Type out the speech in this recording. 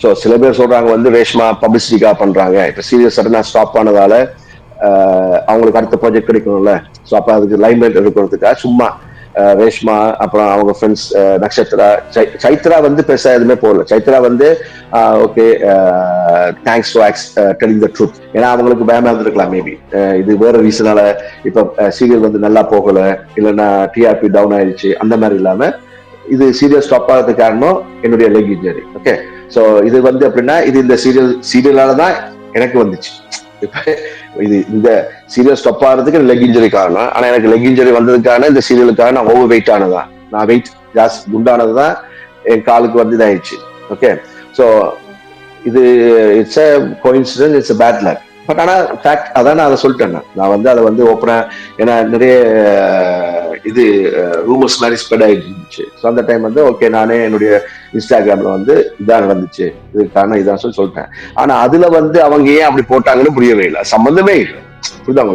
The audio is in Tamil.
ஸோ சில பேர் சொல்றாங்க வந்து ரேஷ்மா பப்ளிசிட்டிக்காக பண்றாங்க. இப்போ சீரியஸ் சடனா ஸ்டாப் ஆனதால அவங்களுக்கு அடுத்த ப்ராஜெக்ட் கிடைக்கணும்ல. ஸோ அப்போ அதுக்கு லைம்லைட் எடுக்கிறதுக்காக சும்மா ரேஷ்மா அப்புறம் அவங்க ஃப்ரெண்ட்ஸ் நக்ஷத்ரா சைத்ரா வந்து பெருசா எதுவுமே போடல. சைத்ரா வந்து okay thanks for telling the truth, ஏன்னா அவங்களுக்கு பயமா இருந்திருக்கலாம் மேபி இது வேற ரீசனால இப்ப சீரியல் வந்து நல்லா போகல இல்லைன்னா டிஆர்பி டவுன் ஆயிடுச்சு அந்த மாதிரி இல்லாம இது சீரியல் ஸ்டாப் ஆகிறதுக்கு காரணம் என்னுடைய லெக் இன்ஜரி. ஓகே, ஸோ இது வந்து எப்படின்னா இது இந்த சீரியலால தான் எனக்கு வந்துச்சு. இப்ப இது இந்த சீரியல் ஸ்டாப் ஆகிறதுக்கு லெக் இன்ஜரி காரணம். ஆனா எனக்கு லெக் இன்ஜரி வந்ததுக்கான இந்த சீரியலுக்காக நான் ஓவர் வெயிட் ஆனதான், நான் வெயிட் ஜாஸ்தி குண்டானதுதான் என் காலுக்கு வந்து இதாயிடுச்சு. ஓகே, ஸோ இது it's a coincidence, it's a bad luck. But ஆனா ஃபேக்ட் அதான் நான் அதை சொல்லிட்டேன். நான் வந்து அதை வந்து ஓப்பனா, ஏன்னா நிறைய இது ரூமர்ஸ் மாதிரி ஸ்ப்ரெட் ஆகிட்டு இருந்துச்சு. ஸோ அந்த டைம் வந்து ஓகே நானே என்னுடைய இன்ஸ்டாகிராம்ல வந்து இதான் நடந்துச்சு, இதுக்கு காரணம் இதான் சொல்லிட்டேன். ஆனா அதுல வந்து அவங்க ஏன் அப்படி போட்டாங்கன்னு புரியவே இல்லை, சம்பந்தமே இல்லை. புரியுதா?